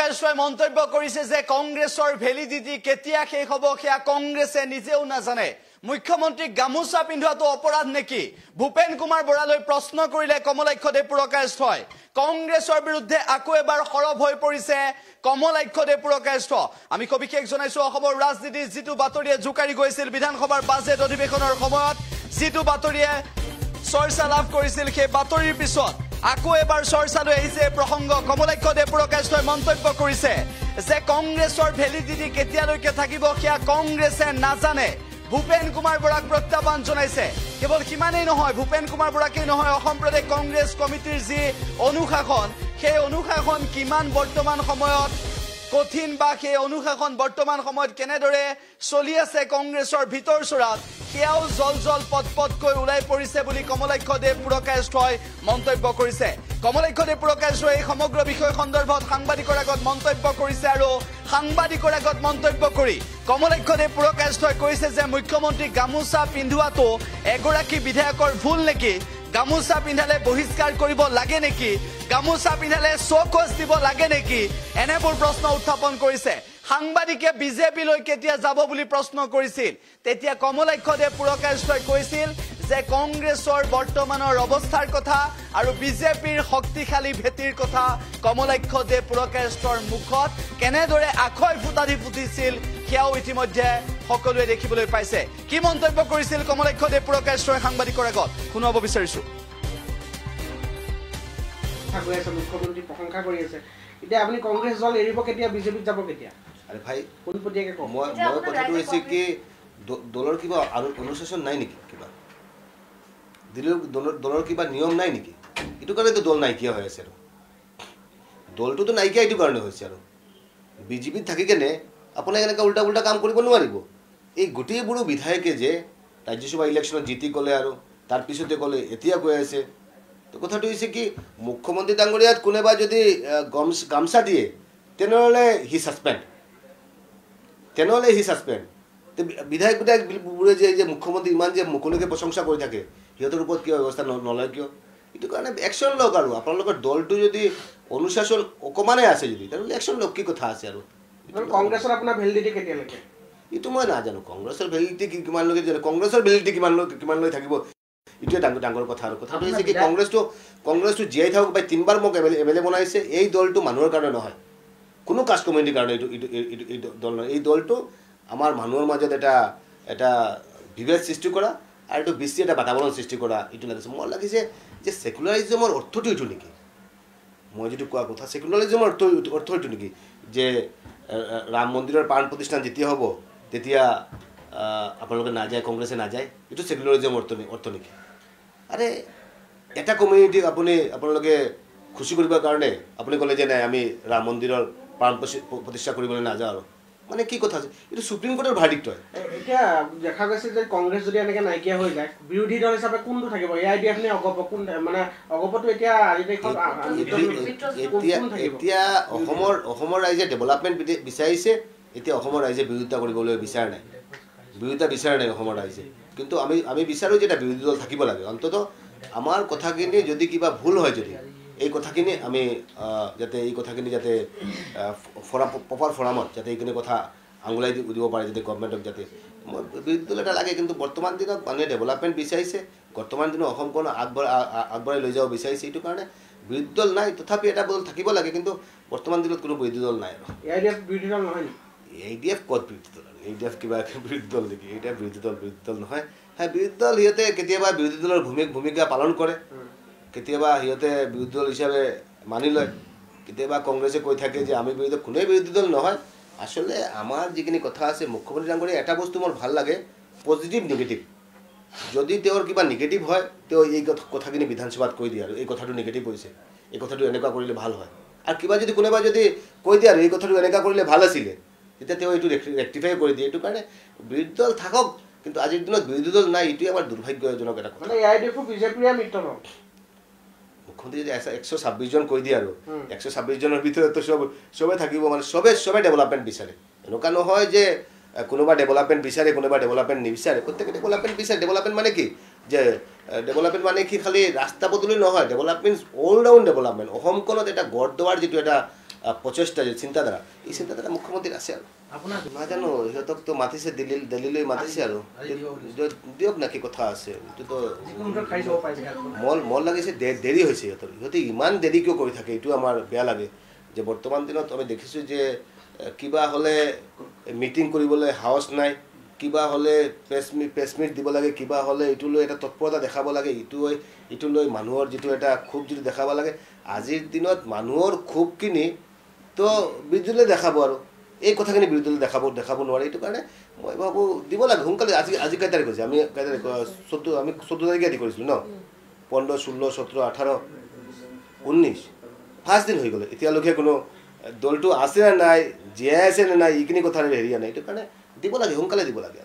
প্ৰকাশই মন্তব্য কৰিছে যে কংগ্ৰেছৰ ভেলিডিটি কেতিয়া শেষ হ'ব সেয়া কংগ্ৰেছে নিজেও নাজানে মুখ্যমন্ত্ৰী গামুচা পিন্ধোৱাটো অপৰাধ নেকি ভূপেন কুমাৰ বৰালৈ প্ৰশ্ন কৰিলে কমলাক্ষ দেৱপুৰকায়স্থই কংগ্ৰেছৰ বিৰুদ্ধে আকৌ এবাৰ খৰব হৈ পৰিছে কমলাক্ষ দেৱপুৰকায়স্থ আমি সবিশেষ জনাইছো অসমৰ ৰাজনীতিৰ যিটো বাতৰিয়ে জোকাৰি গৈছিল বিধানসভাৰ বাজেট অধিৱেশনৰ সময়ত যিটো বাতৰিয়ে চৰ্চা লাভ কৰিছিল সেই বাতৰিৰ পিছত আকৌ এবাৰ চৰ্চালৈ আহিছে প্ৰসংগ কমলাক্ষ দেৱপুৰকায়স্থই মন্তব্য কৰিছে যে কংগ্ৰেছৰ ভেলিডিটি কেতিয়ালৈকে থাকিব সেয়া কংগ্ৰেছে নাজানে ভূপেন কুমাৰ বৰাক প্ৰত্যাহ্বান জনাইছে কেৱল সিমানেই নহয় ভূপেন কুমাৰ বৰাকেই নহয় অসম প্ৰদেশ কংগ্ৰেছ কমিটিৰ যি অনুশাসন সেই অনুশাসন কিমান বৰ্তমান সময়ত কঠিন বা সেই অনুশাসন বৰ্তমান সময়ত কেনেদৰে চলি আছে কংগ্ৰেছৰ ভিতৰ চৰাত সেয়াও জল পটকৈ ওলাই পৰিছে বুলি কমলাক্ষ দেৱপুৰকায়স্থই মন্তব্য কৰিছে কমলাক্ষ দেৱপুৰকায়স্থই এই সমগ্ৰ বিষয় সন্দৰ্ভত সাংবাদিকৰ আগত মন্তব্য কৰিছে আৰু সাংবাদিকৰ আগত মন্তব্য কৰি কমলাক্ষ দেৱপুৰকায়স্থই কৈছে যে মুখ্যমন্ত্ৰী গামুচা পিন্ধোৱাটো এগৰাকী বিধায়কৰ ভুল নেকি গামুচা পিন্ধালে বহিষ্কাৰ কৰিব লাগে নেকি গামুচা পিন্ধালে চকচ দিব লাগে নেকি এনেবোৰ প্ৰশ্ন উত্থাপন কৰিছে সাংবাদিকে বিজেপিলৈ কেতিয়া যাব বুলি প্ৰশ্ন কৰিছিল তেতিয়া কমলাক্ষ দেৱপুৰকায়স্থই কৈছিল যে কংগ্ৰেছৰ বৰ্তমানৰ অৱস্থাৰ কথা আৰু বিজেপিৰ শক্তিশালী ভেটিৰ কথা কমলাক্ষ দেৱপুৰকায়স্থৰ মুখত কেনেদৰে আখৈ ফুটিছিল সেয়াও ইতিমধ্যে সকলোৱে দেখিবলৈ পাইছে কি মন্তব্য কৰিছিল কমলাক্ষ দেৱপুৰকায়স্থই সাংবাদিকৰ আগত শুনাব বিচাৰিছো মুখ্যমন্ত্ৰী প্ৰশংসা কৰি আছে এতিয়া আপুনি কংগ্ৰেছ দল এৰিব কেতিয়া বিজেপিত যাব কেতিয়া আৰে ভাই কোনপটিয়াকে কম মই কথাটো হৈছে কি দলৰ কিবা অনুশাসন নাই নেকি কিবা দলৰ কিবা নিয়ম নাই নেকি এটো কাৰণেতো দল নাইকিয়া হৈ আছে আৰু দলটোতো নাইকিয়া এটো কাৰণে হৈছে আৰু বিজেপিত থাকি কেনে আপুনি এনেকা উল্টা কাম কৰিব নোৱাৰিব এই গোটেইবোৰো বিধায়কে যে ৰাজ্যসভা ইলেকশ্যনত জিতি গ'লে আৰু তাৰ পিছতে ক'লে এতিয়া কৈ আছে তো কথাটো হৈছে কি মুখ্যমন্ত্ৰী ডাঙৰীয়াত কোনেবা যদি গামছা দিয়ে তেনেহ'লে হি সাসপেন্ড বিধায়কবোৰে যে মুখ্যমন্ত্ৰী ইমান যে মুকলিকে প্ৰশংসা কৰি থাকে সিহঁতৰ ওপৰত কিয় ব্যৱস্থা নলয় কিয় এইটো কাৰণে একশ্যন লওক আৰু আপোনালোকৰ দলটো যদি অনুশাসন অকমানে আছে যদি তেনেহ'লে একশ্যন লওক কি কথা আছে আৰু কংগ্ৰেছৰ আপোনাৰ ভেলিডিটি কেতিয়ালৈকে এইটো মই নাজানো কংগ্ৰেছৰ ভেলিডিটি কিমানলৈকে জানো কংগ্ৰেছৰ ভেলিডিটি কিমানলৈ থাকিব এইটোৱে ডাঙৰ কথা আৰু কথাটো হৈছে কি কংগ্ৰেছটো জীয়াই থাকক বা 3বাৰ মোক এমএলএ বনাইছে এই দলটো মানুহৰ কাৰণে নহয় কোনো কাষ্ট কমিউনিটিৰ কাৰণে এইটো দল নহয় এই দলটো আমাৰ মানুহৰ মাজত এটা বিভেদ সৃষ্টি কৰা আৰু এইটো বেছি এটা বাতাবৰণ সৃষ্টি কৰা এইটো লাগিছে মোৰ লাগিছে যে সেকুলাৰিজমৰ অৰ্থটো এইটো নেকি মই যিটো কোৱা কথা সেকুলাৰিজমৰ অৰ্থ এইটো নেকি যে ৰাম মন্দিৰৰ প্ৰাণ প্ৰতিষ্ঠান যেতিয়া হ'ব তেতিয়া আপোনালোকে নাযায় কংগ্ৰেছে নাযায় এইটো সেকুলাৰিজমৰ অৰ্থ নেকি আৰে এটা কমিউনিটিক আপোনালোকে খুশি কৰিবৰ কাৰণে আপুনি ক'লে যে নাই আমি ৰাম মন্দিৰৰ প্ৰাণ প্ৰতিষ্ঠা কৰিবলৈ নাযাওঁ আৰু মানে কি কথা আছে এইটো সুপ্ৰিম কোৰ্টৰ ভাৰ্ডিক্ট হয় এতিয়া দেখা গৈছে যে কংগ্ৰেছ যদি এনেকৈ নাইকিয়া হৈ যায় বিৰোধী দল হিচাপে কোনটো থাকিব এআইডিএফ নে অগপ কোন মানে অগপটো এতিয়া এতিয়া অসমৰ ৰাইজে ডেভেলপমেণ্ট বিচাৰিছে এতিয়া অসমৰ ৰাইজে বিৰোধিতা কৰিবলৈ বিচৰা নাই অসমৰ ৰাইজে কিন্তু আমি বিচাৰোঁ যে এটা বিৰোধী দল থাকিব লাগে অন্ততঃ আমাৰ কথাখিনি যদি কিবা ভুল হয় যদি এই কথাখিনি আমি যাতে এই কথাখিনি যাতে প্ৰপাৰ ফৰামত যাতে এইখিনি কথা আঙুলাই দিব পাৰে যাতে গভৰ্ণমেণ্টক যাতে বিৰোধী দল এটা লাগে কিন্তু বৰ্তমান দিনত মানুহে ডেভেলপমেণ্ট বিচাৰিছে বৰ্তমান দিনত অসমখন আগবঢ়াই লৈ যাব বিচাৰিছে এইটো কাৰণে বিৰোধী দল নাই তথাপি এটা দল থাকিব লাগে কিন্তু বৰ্তমান দিনত কোনো বিৰোধী দল নাই আৰু এআইডিএফ বিৰোধী দল নহয় এআইডিএফ ক'ত বিৰোধী দল এআইডিএফ কিবা বিৰোধী দল নেকি এইটা বিৰোধী দল নহয় হ্যাঁ বিৰোধী দল সিহঁতে কেতিয়াবা বিৰোধী দলৰ ভূমিকা পালন কৰে কেতিয়াবা সিহঁতে বিৰোধী দল হিচাপে মানি লয় কেতিয়াবা কংগ্ৰেছে কৈ থাকে যে আমি কোনোৱে বিৰোধী দল নহয় আসলে আমাৰ যিখিনি কথা আছে মুখ্যমন্ত্ৰী ডাঙৰীয়া এটা বস্তু মোৰ ভাল লাগে পজিটিভ নিগেটিভ যদি তেওঁৰ কিবা নিগেটিভ হয় তেওঁ এই কথাখিনি বিধানসভাত কৈ দিয়ে আৰু এই কথাটো নিগেটিভ হৈছে এই কথাটো এনেকুৱা কৰিলে ভাল হয় আৰু কিবা যদি কোনোবা যদি কৈ দিয়ে আৰু এই কথাটো এনেকুৱা কৰিলে ভাল আছিলে তেতিয়া তেওঁ এইটো ৰেক্টিফাই কৰি দিয়ে এইটো কাৰণে বিৰোধী দল থাকক কিন্তু আজিৰ দিনত বিৰোধী দল নাই এইটোৱে আমাৰ দুৰ্ভাগ্যজনক এটা কথা এআইডিএফ বিজেপিৰ মিত্ৰ ন মুখ্যমন্ত্ৰী যদি 126 জন কৈ দিয়ে আৰু 126 জনৰ ভিতৰত সবে থাকিব মানে সবে ডেভেলপমেণ্ট বিচাৰে এনেকুৱা নহয় যে কোনোবা ডেভেলপমেণ্ট বিচাৰে কোনোবা ডেভেলপমেণ্ট নিবিচাৰে প্ৰত্যেকে ডেভেলপমেণ্ট বিচাৰে ডেভেলপমেণ্ট মানে কি যে ডেভেলপমেণ্ট মানে কি খালি ৰাস্তা পদূলি নহয় ডেভেলপমেণ্ট অল ৰাউণ্ড ডেভেলপমেণ্ট অসমখনত এটা গঢ় দিয়াৰ যিটো এটা প্ৰচেষ্টা যে চিন্তাধাৰা এই চিন্তাধাৰা মুখ্যমন্ত্ৰীৰ আছে আৰু আপোনাৰ নাজানো সিহঁতকতো মাতিছে দিল্লীলৈ মাতিছে আৰু দিয়ক না কি কথা আছে এইটোতো মল লাগিছে দেৰি হৈছে সিহঁতে ইমান দেৰি কিয় কৰি থাকে এইটো আমাৰ বেয়া লাগে যে বৰ্তমান দিনত আমি দেখিছোঁ যে কিবা হ'লে মিটিং কৰিবলৈ সাহস নাই কিবা হ'লে প্ৰেছ মিট দিব লাগে কিবা হ'লে এইটো লৈ এটা তৎপৰতা দেখাব লাগে ইটো লৈ মানুহৰ যিটো এটা ক্ষোভ যিটো দেখাব লাগে আজিৰ দিনত মানুহৰ ক্ষোভখিনি তো বিৰোধীলৈ দেখাব আৰু এই কথাখিনি বিৰোধীলৈ দেখাব নোৱাৰে এইটো কাৰণে মই ভাবোঁ দিব লাগে সোনকালে আজি কেই তাৰিখ হৈছে আমি কেই তাৰিখ 14 তাৰিখে আদি কৰিছিলোঁ ন 15 16 17 18 19 5 দিন হৈ গ'ল এতিয়ালৈকে কোনো দলটো আছে নে নাই জীয়াই আছে নে নাই এইখিনি কথাৰ হেৰি নাই এইটো কাৰণে দিব লাগে সোনকালে দিব লাগে